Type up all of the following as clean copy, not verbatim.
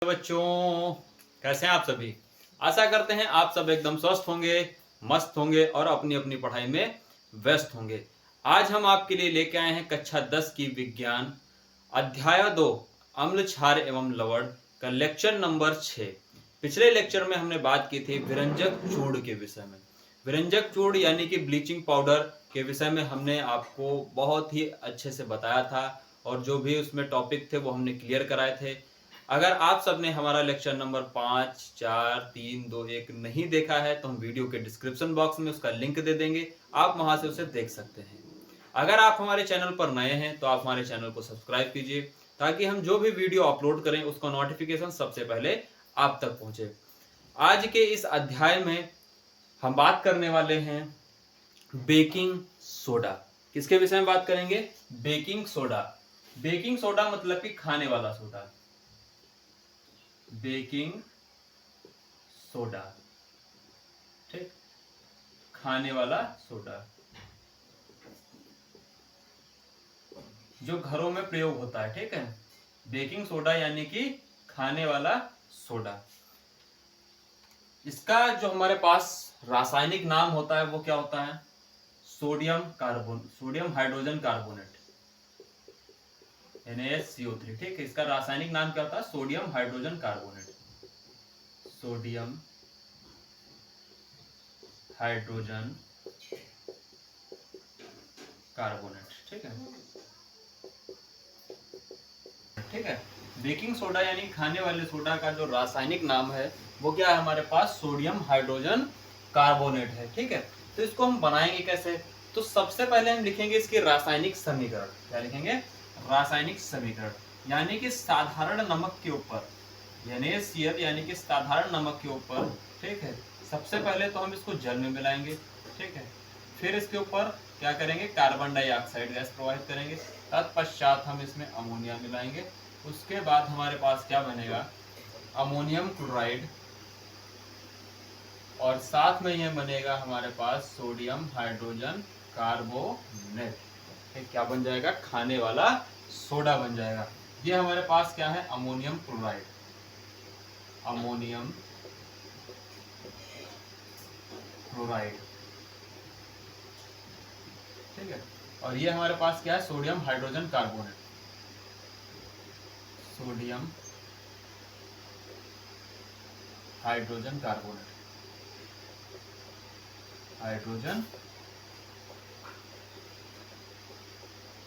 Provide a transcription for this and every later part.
बच्चों, कैसे हैं आप सभी। आशा करते हैं आप सब एकदम स्वस्थ होंगे, मस्त होंगे और अपनी अपनी पढ़ाई में व्यस्त होंगे। आज हम आपके लिए लेके आए हैं कक्षा 10 की विज्ञान अध्याय 2 अम्ल क्षार एवं लवण का लेक्चर नंबर 6। पिछले लेक्चर में हमने बात की थी विरंजक चूर्ण के विषय में। विरंजक चूर्ण यानी कि ब्लीचिंग पाउडर के विषय में हमने आपको बहुत ही अच्छे से बताया था और जो भी उसमें टॉपिक थे वो हमने क्लियर कराए थे। अगर आप सबने हमारा लेक्चर नंबर 5, 4, 3, 2, 1 नहीं देखा है तो हम वीडियो के डिस्क्रिप्शन बॉक्स में उसका लिंक दे देंगे, आप वहां से उसे देख सकते हैं। अगर आप हमारे चैनल पर नए हैं तो आप हमारे चैनल को सब्सक्राइब कीजिए ताकि हम जो भी वीडियो अपलोड करें उसका नोटिफिकेशन सबसे पहले आप तक पहुंचे। आज के इस अध्याय में हम बात करने वाले हैं बेकिंग सोडा। किसके विषय में बात करेंगे? Baking soda. बेकिंग सोडा मतलब कि खाने वाला सोडा। बेकिंग सोडा, ठीक, खाने वाला सोडा जो घरों में प्रयोग होता है, ठीक है। बेकिंग सोडा यानी कि खाने वाला सोडा। इसका जो हमारे पास रासायनिक नाम होता है वो क्या होता है? सोडियम हाइड्रोजन कार्बोनेट, NaSCO3, ठीक है। इसका रासायनिक नाम क्या होता है? Sodium hydrogen carbonate. Sodium hydrogen carbonate, ठीक है, ठीक है। बेकिंग सोडा यानी खाने वाले सोडा का जो रासायनिक नाम है वो क्या है हमारे पास? सोडियम हाइड्रोजन कार्बोनेट है, ठीक है। तो इसको हम बनाएंगे कैसे? तो सबसे पहले हम लिखेंगे इसकी रासायनिक समीकरण। क्या लिखेंगे? रासायनिक समीकरण। यानी कि साधारण नमक के ऊपर, NaCl यानी कि साधारण नमक के ऊपर, ठीक है, सबसे पहले तो हम इसको जल में मिलाएंगे, ठीक है। फिर इसके ऊपर क्या करेंगे? कार्बन डाइऑक्साइड गैस प्रवाहित करेंगे। तत्पश्चात हम इसमें अमोनिया मिलाएंगे। उसके बाद हमारे पास क्या बनेगा? Ammonium chloride. और साथ में यह बनेगा हमारे पास सोडियम हाइड्रोजन कार्बोनेट। क्या बन जाएगा? खाने वाला सोडा बन जाएगा। ये हमारे पास क्या है? Ammonium chloride. अमोनियम क्लोराइड, ठीक है। और ये हमारे पास क्या है? Sodium hydrogen carbonate. Sodium hydrogen carbonate, hydrogen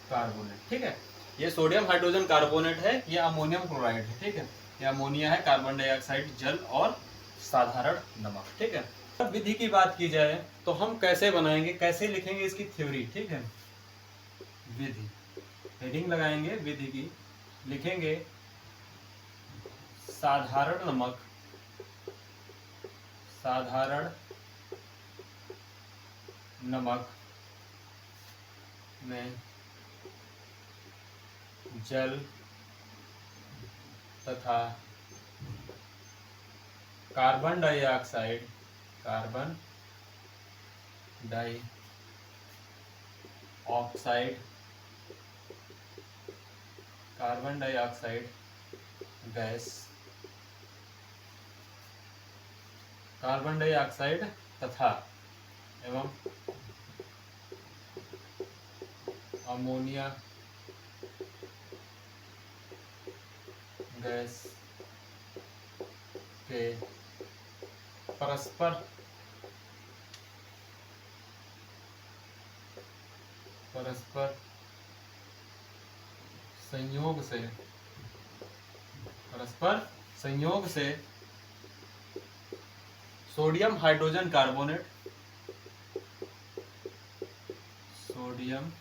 carbonate, ठीक है। ये सोडियम हाइड्रोजन कार्बोनेट है, ये अमोनियम क्लोराइड है, ठीक है। ये अमोनिया है, कार्बन डाइऑक्साइड, जल और साधारण नमक, ठीक है। अब विधि की बात की जाए तो हम कैसे बनाएंगे, कैसे लिखेंगे इसकी थ्योरी, ठीक है। विधि, हेडिंग लगाएंगे विधि की, लिखेंगे साधारण नमक, साधारण नमक में जल तथा carbon dioxide, carbon dioxide, carbon dioxide gas, carbon dioxide तथा एवं अमोनिया गैस के परस्पर संयोग से, परस्पर संयोग से sodium hydrogen carbonate, sodium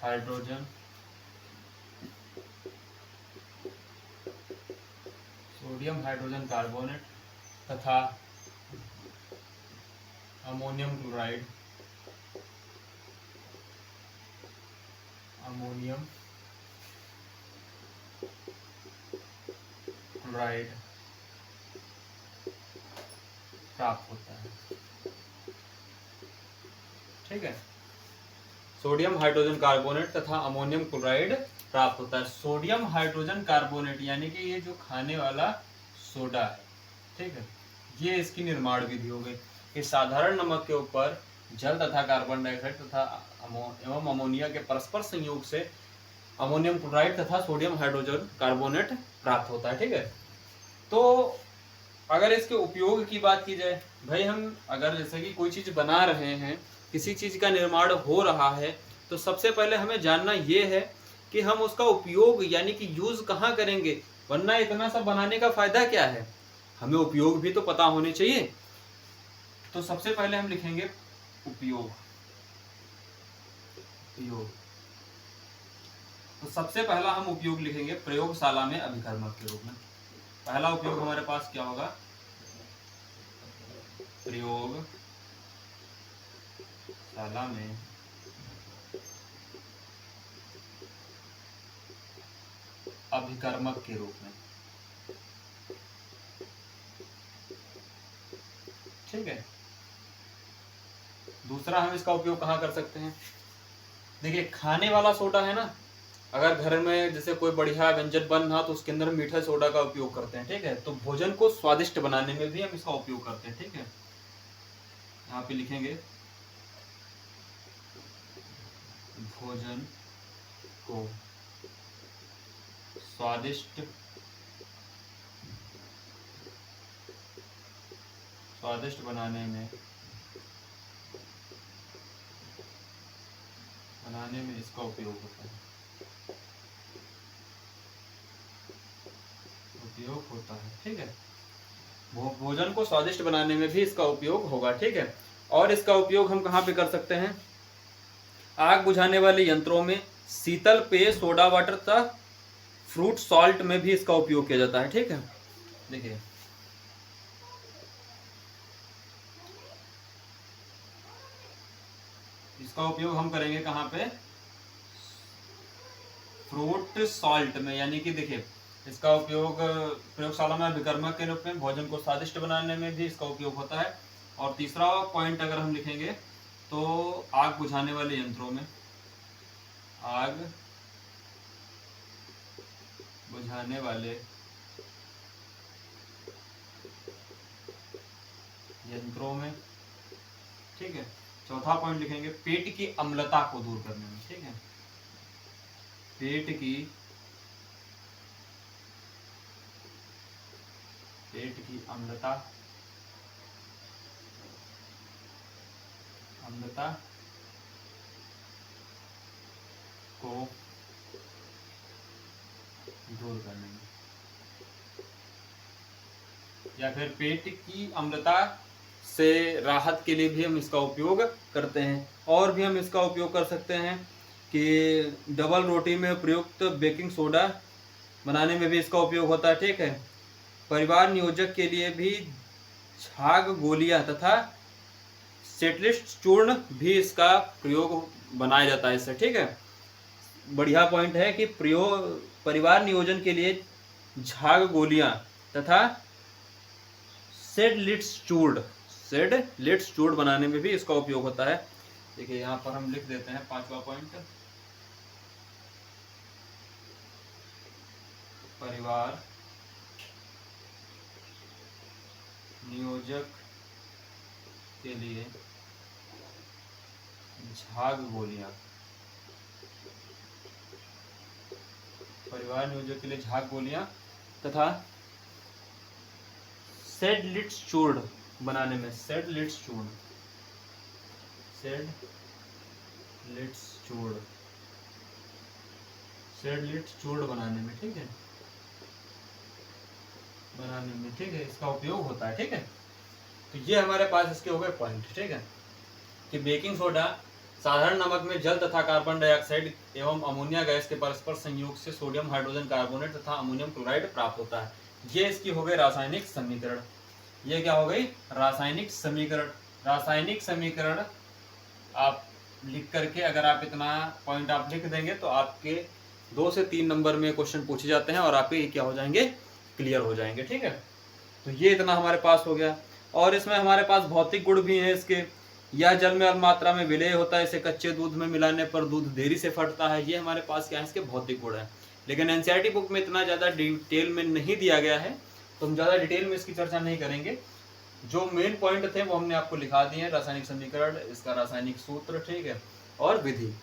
hydrogen, sodium hydrogen carbonate तथा अमोनियम क्लोराइड, अमोनियम क्लोराइड प्राप्त होता है, ठीक है। सोडियम हाइड्रोजन कार्बोनेट तथा अमोनियम क्लोराइड प्राप्त होता है। सोडियम हाइड्रोजन कार्बोनेट यानी कि ये जो खाने वाला सोडा है, ठीक है, ये इसकी निर्माण विधि हो गई। इस साधारण नमक के ऊपर जल तथा कार्बन डाइऑक्साइड तथा एवं अमोनिया के परस्पर संयोग से अमोनियम क्लोराइड तथा सोडियम हाइड्रोजन कार्बोनेट प्राप्त होता है, ठीक है। तो अगर इसके उपयोग की बात की जाए, भाई हम अगर जैसे कि कोई चीज बना रहे हैं, किसी चीज का निर्माण हो रहा है, तो सबसे पहले हमें जानना ये है कि हम उसका उपयोग यानी कि यूज कहाँ करेंगे, वरना इतना सब बनाने का फायदा क्या है, हमें उपयोग भी तो पता होने चाहिए। तो सबसे पहले हम लिखेंगे उपयोग। तो सबसे पहला हम उपयोग लिखेंगे प्रयोगशाला में अभिकर्मक के रूप में। पहला उपयोग हमारे पास क्या होगा, प्रयोगशाला में अभिकर्मक के रूप में, ठीक है। दूसरा हम इसका उपयोग कहाँ कर सकते हैं, देखिए खाने वाला सोडा है ना, अगर घर में जैसे कोई बढ़िया व्यंजन बन रहा तो उसके अंदर मीठा सोडा का उपयोग करते हैं, ठीक है। तो भोजन को स्वादिष्ट बनाने में भी हम इसका उपयोग करते हैं, ठीक है। यहाँ पे लिखेंगे भोजन को स्वादिष्ट बनाने में इसका उपयोग होता है, ठीक है। भोजन को स्वादिष्ट बनाने में भी इसका उपयोग होगा, ठीक है। और इसका उपयोग हम कहाँ पे कर सकते हैं, आग बुझाने वाले यंत्रों में, शीतल पेय, सोडा वाटर तथा फ्रूट सॉल्ट में भी इसका उपयोग किया जाता है, ठीक है। देखिए इसका उपयोग हम करेंगे कहाँ पे, फ्रूट सॉल्ट में, यानी कि देखिए इसका उपयोग प्रयोगशाला में अभिकर्मक के रूप में, भोजन को स्वादिष्ट बनाने में भी इसका उपयोग होता है। और तीसरा पॉइंट अगर हम लिखेंगे तो आग बुझाने वाले यंत्रों में, आग बुझाने वाले यंत्रों में, ठीक है। चौथा पॉइंट लिखेंगे पेट की अम्लता को दूर करने में, ठीक है। पेट की अम्लता को दूर करने में, या फिर पेट की अम्लता से राहत के लिए भी हम इसका उपयोग करते हैं। और भी हम इसका उपयोग कर सकते हैं कि डबल रोटी में प्रयुक्त बेकिंग सोडा बनाने में भी इसका उपयोग होता है, ठीक है। परिवार नियोजक के लिए भी झाग गोलियां तथा सेटलिस्ट चूर्ण भी इसका प्रयोग बनाया जाता है इससे, ठीक है। बढ़िया पॉइंट है कि परिवार नियोजन के लिए झाग गोलियां तथा सेडलिट्स चूर्ण बनाने में भी इसका उपयोग होता है। देखिए यहाँ पर हम लिख देते हैं पांचवा पॉइंट, परिवार नियोजक के लिए झाग गोलियां, तथा सेडलिट्स चूर्ण बनाने में, सेडलिट्स चूर्ण बनाने में, ठीक है, इसका उपयोग होता है, ठीक है। तो ये हमारे पास इसके हो गए पॉइंट, ठीक है, कि बेकिंग सोडा साधारण नमक में जल तथा कार्बन डाइऑक्साइड एवं अमोनिया गैस के परस्पर संयोग से सोडियम हाइड्रोजन कार्बोनेट तथा अमोनियम क्लोराइड प्राप्त होता है। ये इसकी हो गई रासायनिक समीकरण। ये क्या हो गई, रासायनिक समीकरण आप लिख करके, अगर आप इतना पॉइंट आप लिख देंगे तो आपके 2 से 3 नंबर में क्वेश्चन पूछे जाते हैं और आपके क्या हो जाएंगे, क्लियर हो जाएंगे, ठीक है। तो ये इतना हमारे पास हो गया। और इसमें हमारे पास भौतिक गुण भी हैं इसके, यह जल में अल्प मात्रा में विलेय होता है, इसे कच्चे दूध में मिलाने पर दूध देरी से फटता है। ये हमारे पास क्या है, इसके भौतिक गुण है। लेकिन एनसीईआरटी बुक में इतना ज़्यादा डिटेल में नहीं दिया गया है, तो हम ज़्यादा डिटेल में इसकी चर्चा नहीं करेंगे। जो मेन पॉइंट थे वो हमने आपको लिखा दिए हैं, रासायनिक समीकरण, इसका रासायनिक सूत्र, ठीक है, और विधि।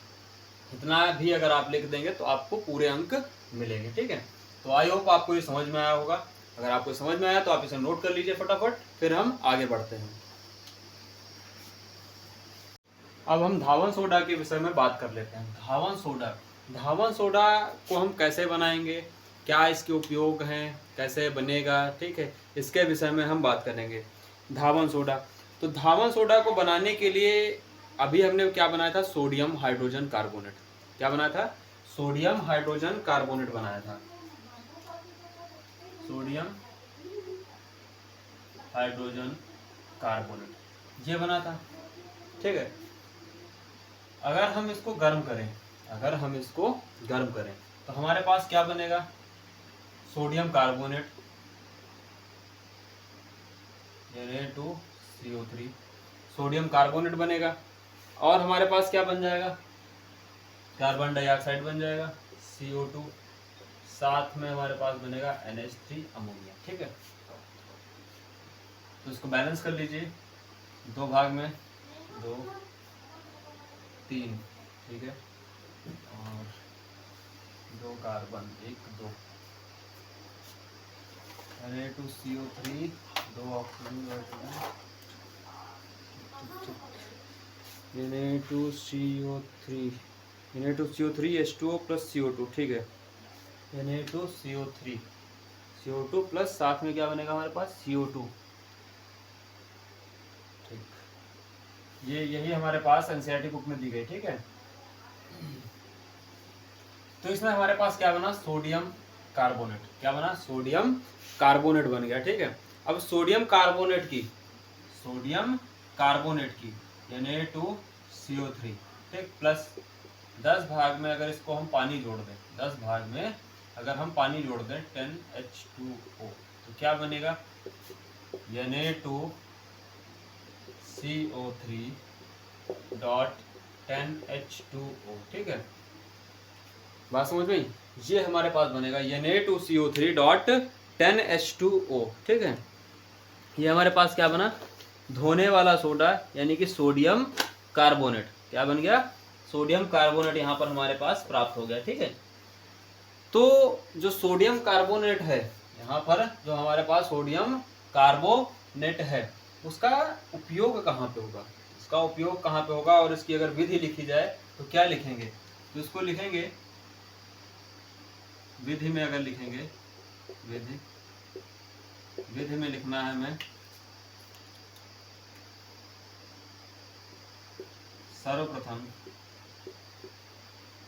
इतना भी अगर आप लिख देंगे तो आपको पूरे अंक मिलेंगे, ठीक है। तो आई होप आपको ये समझ में आया होगा। अगर आपको समझ में आया तो आप इसे नोट कर लीजिए फटाफट, फिर हम आगे बढ़ते हैं। अब हम धावन सोडा के विषय में बात कर लेते हैं। धावन सोडा को हम कैसे बनाएंगे, क्या इसके उपयोग हैं, कैसे बनेगा, ठीक है, इसके विषय में हम बात करेंगे। धावन सोडा, तो धावन सोडा को बनाने के लिए अभी हमने क्या बनाया था, सोडियम हाइड्रोजन कार्बोनेट। क्या बनाया था, सोडियम हाइड्रोजन कार्बोनेट बनाया था, सोडियम हाइड्रोजन कार्बोनेट ये बना था, ठीक है। अगर हम इसको गर्म करें तो हमारे पास क्या बनेगा, sodium carbonate Na2CO3 sodium carbonate बनेगा, और हमारे पास क्या बन जाएगा, कार्बन डाइऑक्साइड बन जाएगा, CO2, साथ में हमारे पास बनेगा NH3 अमोनिया, ठीक है। तो इसको बैलेंस कर लीजिए, 2 भाग में 2 3, ठीक है, और 2 carbon 1 2, Na2CO3 2 oxygen, Na2CO3 H2O plus CO2, ठीक है, Na2CO3 CO2 प्लस साथ में क्या बनेगा हमारे पास, CO2, ठीक। ये यही हमारे पास एनसीईआरटी बुक में दी गई, ठीक है। तो इसमें हमारे पास क्या बना, सोडियम कार्बोनेट, क्या बना, सोडियम कार्बोनेट बन गया, ठीक है। अब सोडियम कार्बोनेट की Na2CO3, ठीक, प्लस 10 भाग में अगर इसको हम पानी जोड़ दें, 10 भाग में अगर हम पानी जोड़ दें 10H2O, तो क्या बनेगा, Na2CO3 डॉट 10H2O, ठीक है। बात समझ में, ये हमारे पास बनेगा Na2CO3 डॉट 10H2O, ठीक है। ये हमारे पास क्या बना, धोने वाला सोडा यानी कि सोडियम कार्बोनेट, क्या बन गया, सोडियम कार्बोनेट यहाँ पर हमारे पास प्राप्त हो गया, ठीक है। तो जो सोडियम कार्बोनेट है, यहाँ पर जो हमारे पास सोडियम कार्बोनेट है, उसका उपयोग कहाँ पे होगा, इसका उपयोग कहाँ पे होगा, और इसकी अगर विधि लिखी जाए तो क्या लिखेंगे, तो इसको लिखेंगे, विधि में अगर लिखेंगे, विधि में लिखना है हमें,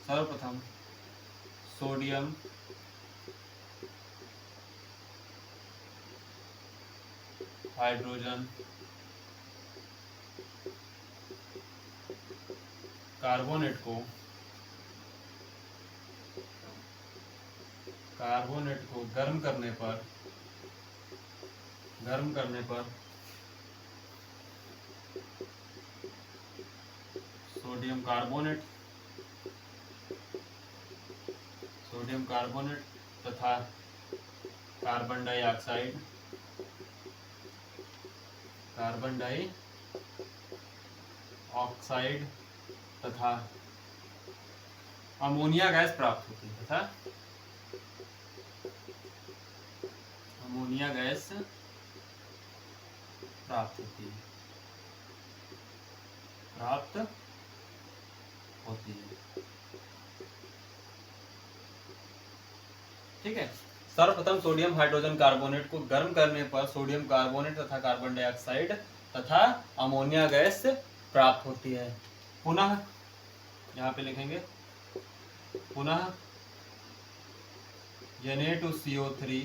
सर्वप्रथम सोडियम हाइड्रोजन कार्बोनेट को गर्म करने पर सोडियम कार्बोनेट तथा कार्बन डाइऑक्साइड तथा अमोनिया गैस प्राप्त होती है, तथा अमोनिया गैस प्राप्त होती है, ठीक है। सर्वप्रथम सोडियम हाइड्रोजन कार्बोनेट को गर्म करने पर सोडियम कार्बोनेट तथा कार्बन डाइऑक्साइड तथा अमोनिया गैस प्राप्त होती है। पुनः यहाँ पे लिखेंगे, पुनः Na2CO3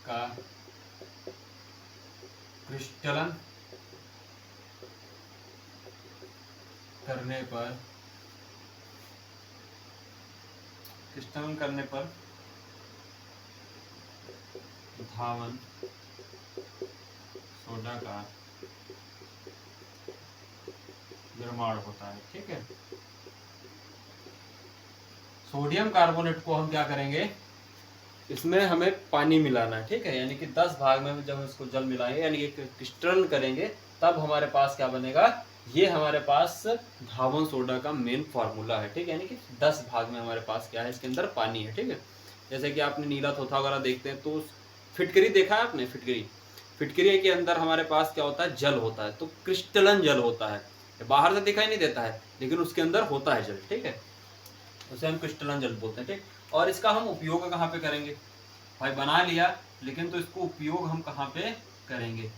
का क्रिस्टलन करने पर धावन सोडा का निर्माण होता है। ठीक है, सोडियम कार्बोनेट को हम क्या करेंगे, इसमें हमें पानी मिलाना है। ठीक है, यानी कि 10 भाग में जब इसको जल मिलाएंगे यानी कि क्रिस्टलन करेंगे, तब हमारे पास क्या बनेगा, ये हमारे पास धावन सोडा का मेन फार्मूला है। ठीक है, यानी कि 10 भाग में हमारे पास क्या है, इसके अंदर पानी है। ठीक है, जैसे कि आपने नीला थोथा वगैरह देखते हैं तो फिटकरी देखा है आपने, फिटकरी के अंदर हमारे पास क्या होता है, जल होता है, तो क्रिस्टलन जल होता है, बाहर से दिखाई नहीं देता है लेकिन उसके अंदर होता है जल। ठीक है, उसे हम क्रिस्टलन जल बोलते हैं। ठीक, और इसका हम उपयोग कहाँ पे करेंगे, भाई बना लिया लेकिन तो इसको उपयोग हम कहाँ पे करेंगे,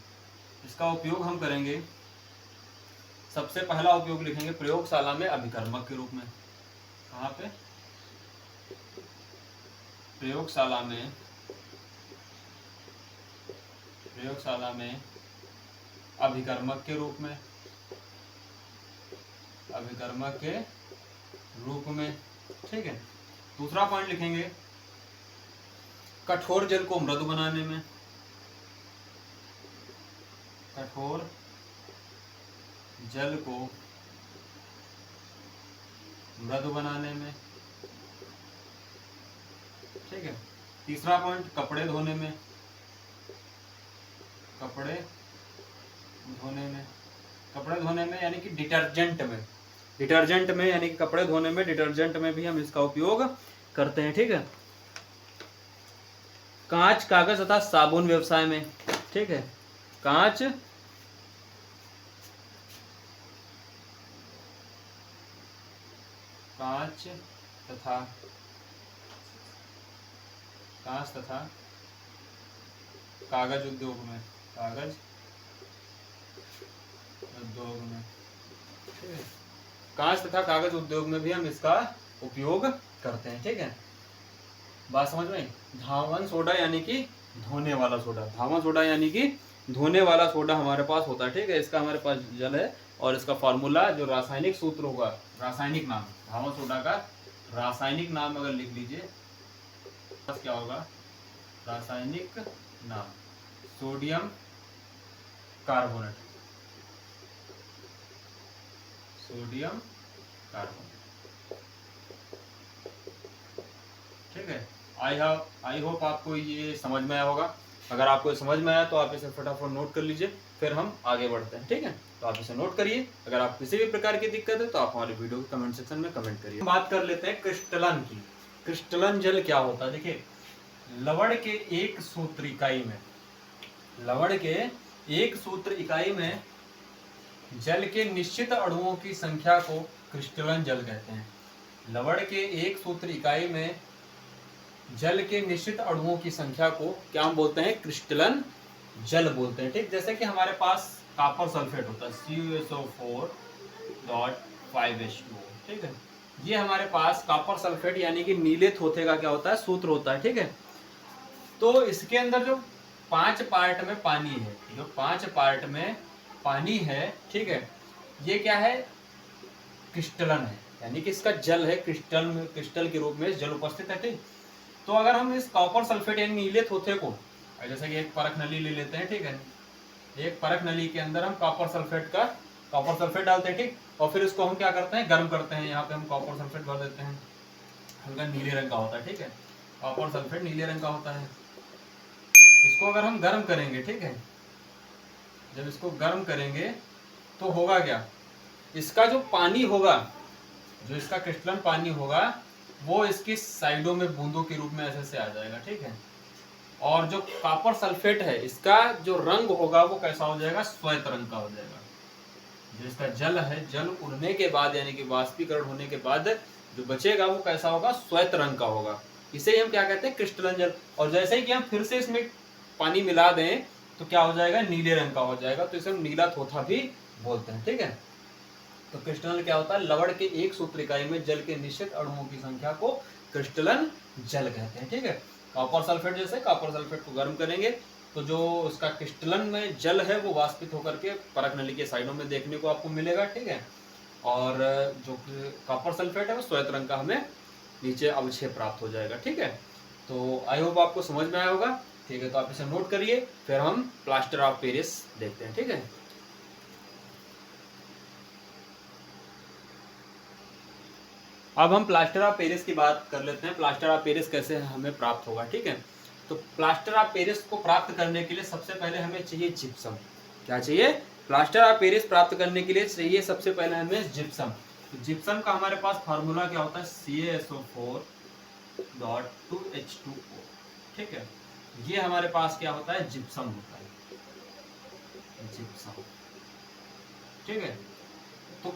इसका उपयोग हम करेंगे, सबसे पहला उपयोग लिखेंगे प्रयोगशाला में अभिकर्मक के रूप में। कहाँ पे, प्रयोगशाला में अभिकर्मक के रूप में, अभिकर्मक के रूप में। ठीक है, दूसरा पॉइंट लिखेंगे कठोर जल को मृदु बनाने में, कठोर जल को मृदु बनाने में। ठीक है, तीसरा पॉइंट कपड़े धोने में, कपड़े धोने में यानी कि डिटर्जेंट में यानी कि कपड़े धोने में, डिटर्जेंट में भी हम इसका उपयोग करते हैं। ठीक है, कांच, कागज तथा साबुन व्यवसाय में। ठीक है, कांच तथा कागज उद्योग में, कांच तथा कागज उद्योग में भी हम इसका उपयोग करते हैं। ठीक है, बात समझ में। धावन सोडा यानी कि धोने वाला सोडा, धावन सोडा यानी कि धोने वाला सोडा हमारे पास होता है। ठीक है, इसका हमारे पास जल है और इसका फॉर्मूला जो रासायनिक सूत्र होगा, रासायनिक नाम धावन सोडा का रासायनिक नाम अगर लिख लीजिए क्या होगा, रासायनिक नाम सोडियम कार्बोनेट, ठीक है। आई होप आपको ये समझ में आया होगा। अगर आपको समझ में आया तो आप इसे फटाफट नोट कर लीजिए, फिर हम आगे बढ़ते हैं। ठीक है, तो आप इसे नोट करिए। अगर आप किसी भी प्रकार की दिक्कत है तो आप हमारे वीडियो के कमेंट सेक्शन में कमेंट करिए। बात कर लेते हैं क्रिस्टलन की। क्रिस्टलन जल क्या होता है, देखिए लवण के एक सूत्र इकाई में जल के निश्चित अणुओं की संख्या को क्रिस्टलन जल कहते हैं। लवण के एक सूत्र इकाई में जल के निश्चित अणुओं की संख्या को क्या हम बोलते हैं, क्रिस्टलन जल बोलते हैं। ठीक, जैसे कि हमारे पास कॉपर सल्फेट होता है CuSO4.5H2O। ठीक है, ये हमारे पास कॉपर सल्फेट यानी कि नीले थोथे का क्या होता है, सूत्र होता है। ठीक है, तो इसके अंदर जो 5 पार्ट में पानी है, ठीक है, ये क्या है, क्रिस्टलन है, यानी कि इसका जल है, क्रिस्टल के रूप में जल उपस्थित है। ठीक, तो अगर हम इस कॉपर सल्फेट यानी नीले थोथे को, जैसे कि एक परख नली ले लेते हैं, ठीक है, एक परख नली के अंदर हम कॉपर सल्फेट डालते हैं। ठीक, और फिर इसको हम क्या करते हैं, गर्म करते हैं। यहाँ पे हम कॉपर सल्फेट भर देते हैं, हल्का नीले रंग का होता है। ठीक है, कॉपर सल्फेट नीले रंग का होता है। इसको अगर हम गर्म करेंगे, ठीक है, जब इसको गर्म करेंगे तो होगा क्या, इसका जो पानी होगा, जो इसका क्रिस्टलन पानी होगा, वो इसकी साइडों में बूंदों के रूप में ऐसे से आ जाएगा। ठीक है, और जो कॉपर सल्फेट है, इसका जो रंग होगा वो कैसा हो जाएगा, श्वेत रंग का हो जाएगा। जो इसका जल है, जल उड़ने के बाद यानी कि वाष्पीकरण होने के बाद जो बचेगा वो कैसा होगा, श्वेत रंग का होगा। इसे ही हम क्या कहते हैं, क्रिस्टलन जल। और जैसे ही कि हम फिर से इसमें पानी मिला दें तो क्या हो जाएगा, नीले रंग का हो जाएगा, तो इसे हम नीला थोथा भी बोलते हैं। ठीक है, तो क्रिस्टलन क्या होता है, लवण के एक सूत्र इकाई में जल के निश्चित अणुओं की संख्या को क्रिस्टलन जल कहते हैं। ठीक है, कॉपर सल्फेट, जैसे कॉपर सल्फेट को गर्म करेंगे तो जो उसका क्रिस्टलन में जल है वो वाष्पित होकर के परख नली के साइडों में देखने को आपको मिलेगा। ठीक है, और जो कॉपर सल्फेट है वो श्वेत रंग का हमें नीचे अवक्षेप प्राप्त हो जाएगा। ठीक है, तो आई होप आपको समझ में आया होगा। ठीक है, तो आप इसे नोट करिए, फिर हम प्लास्टर ऑफ पेरिस देखते हैं। ठीक है, अब हम प्लास्टर ऑफ पेरिस की बात कर लेते हैं। प्लास्टर ऑफ पेरिस कैसे हमें प्राप्त होगा। ठीक है, तो प्लास्टर ऑफ पेरिस को प्राप्त करने के लिए सबसे पहले हमें चाहिए जिप्सम। क्या चाहिए? प्लास्टर ऑफ पेरिस प्राप्त करने के लिए चाहिए सबसे पहले हमें जिप्सम। तो जिप्सम का हमारे पास फार्मूला क्या होता है? CaSO4.2H2O। ठीक है, ये हमारे पास क्या होता है? जिप्सम होता है, जिप्सम। ठीक है, तो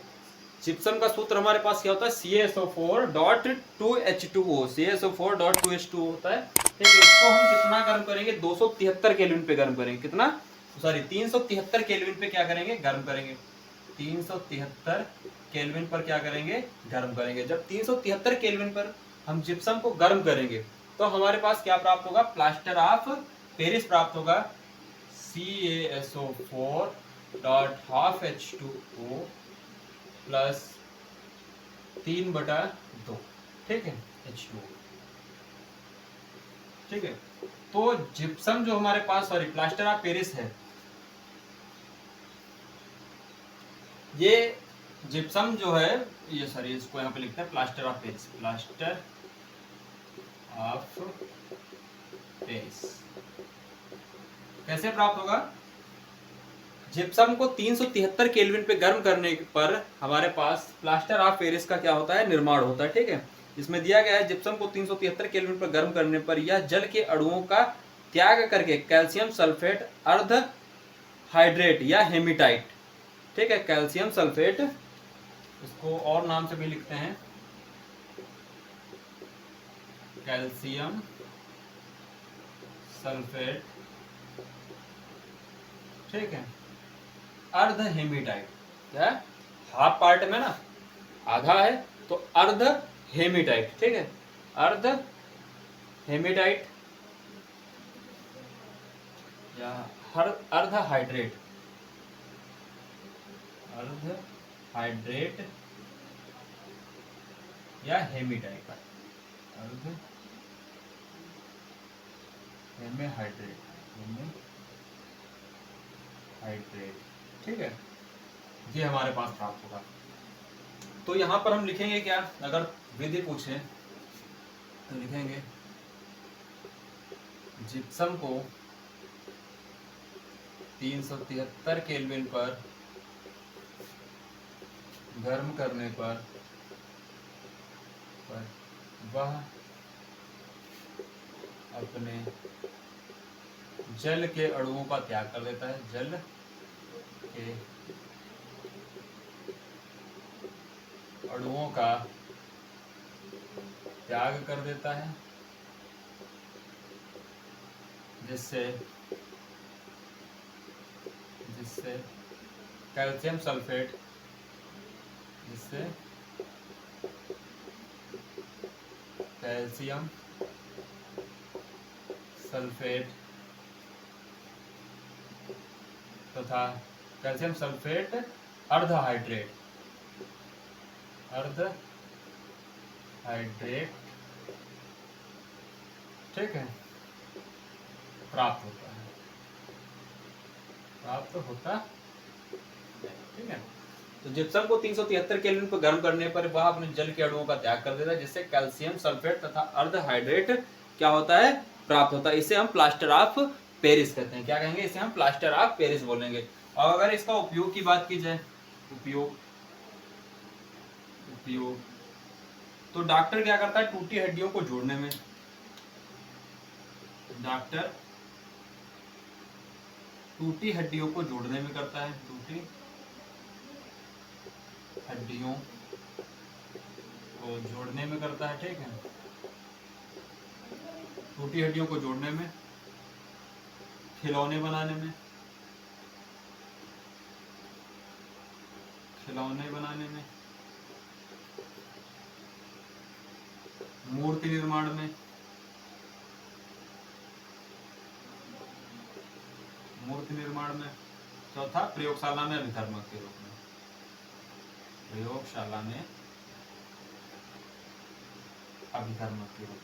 जिप्सम का सूत्र हमारे पास क्या होता है? CaSO4.2H2O। CaSO4.2H2O होता है। ठीक है, इसको हम कितना गर्म करेंगे? 273 केल्विन पे गर्म करेंगे। कितना? सॉरी, 373 केल्विन पे क्या करेंगे? गर्म करेंगे। 373 केल्विन पर क्या करेंगे? गर्म करेंगे। जब 373 केल्विन पर हम जिप्सम को गर्म करेंगे तो हमारे पास क्या प्राप्त होगा? प्लास्टर ऑफ पेरिस प्राप्त होगा। CaSO4.12H2O plus 3/2। ठीक है, H2O। ठीक है, तो जिप्सम जो हमारे पास, सॉरी, प्लास्टर ऑफ पेरिस है, ये जिप्सम जो है, ये सॉरी, इसको यहाँ पे लिखते हैं plaster of Paris. Plaster of Paris कैसे प्राप्त होगा? जिप्सम को 373 केल्विन पे गर्म करने पर हमारे पास प्लास्टर ऑफ पेरिस का क्या होता है? निर्माण होता है। ठीक है, इसमें दिया गया है जिप्सम को 373 केल्विन पर गर्म करने पर यह जल के अणुओं का त्याग करके कैल्शियम सल्फेट अर्ध हाइड्रेट या हेमिटाइट। ठीक है, कैल्शियम सल्फेट, इसको और नाम से भी लिखते हैं, कैल्शियम सल्फेट। ठीक है, अर्ध हेमिटाइट। क्या? हाफ पार्ट में ना आधा है, तो अर्ध हेमिटाइट। ठीक है, अर्ध हेमिटाइट या अर्ध हाइड्रेट, अर्ध हाइड्रेट या हेमिटाइट, अर्ध हेमिहाइड्रेट, हेमिहाइड्रेट। ठीक है, ये हमारे पास प्राप्त होगा। तो यहां पर हम लिखेंगे क्या? अगर विधि पूछे तो लिखेंगे जिप्सम को 373 केल्विन पर गर्म करने पर वह अपने जल के अणुओं का त्याग कर देता है। जल के अणुओं का त्याग कर देता है, जिससे कैल्शियम सल्फेट, जिससे कैल्शियम सल्फेट तथा कैल्शियम सल्फेट अर्ध हाइड्रेट ठीक है, प्राप्त होता है। ठीक है, तो जिप्सम को 373 केल्विन पर गर्म करने पर वह अपने जल के अणुओं का त्याग कर देता है, जिससे कैल्शियम सल्फेट तथा अर्ध हाइड्रेट क्या होता है? प्राप्त होता है। इसे हम प्लास्टर ऑफ पेरिस कहते हैं। क्या कहेंगे? इसे हम प्लास्टर ऑफ पेरिस बोलेंगे। और अगर इसका उपयोग की बात की जाए, उपयोग तो डॉक्टर क्या करता है? टूटी हड्डियों को जोड़ने में, डॉक्टर टूटी हड्डियों को जोड़ने में करता है, टूटी हड्डियों को जोड़ने में करता है। ठीक है, टूटी हड्डियों को जोड़ने में, खिलौने बनाने में, मूर्ति निर्माण में, चौथा प्रयोगशाला में अभिकर्मक के रूप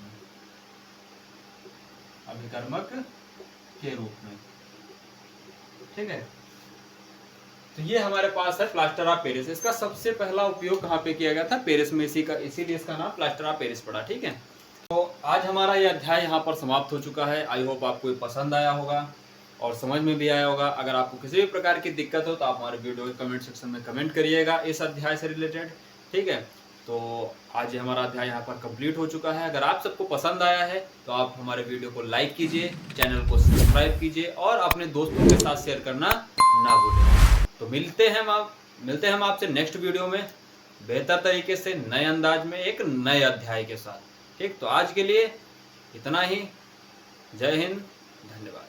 में, अभिकर्मक के रूप में। ठीक है, तो ये हमारे पास है प्लास्टर ऑफ पेरिस। इसका सबसे पहला उपयोग कहाँ पे किया गया था? पेरिस में। इसीलिए इसका नाम प्लास्टर ऑफ पेरिस पड़ा। ठीक है, तो आज हमारा ये अध्याय यहाँ पर समाप्त हो चुका है। आई होप आपको ये पसंद आया होगा और समझ में भी आया होगा। अगर आपको किसी भी प्रकार की दिक्कत हो तो आप हमारे वीडियो के कमेंट सेक्शन में कमेंट करिएगा इस अध्याय से रिलेटेड। ठीक है, तो आज हमारा अध्याय यहाँ पर कंप्लीट हो चुका है। अगर आप सबको पसंद आया है तो आप हमारे वीडियो को लाइक कीजिए, चैनल को सब्सक्राइब कीजिए और अपने दोस्तों के साथ शेयर करना ना भूलें। तो मिलते हैं हम आपसे नेक्स्ट वीडियो में बेहतर तरीके से, नए अंदाज में, एक नए अध्याय के साथ। ठीक, तो आज के लिए इतना ही। जय हिंद, धन्यवाद।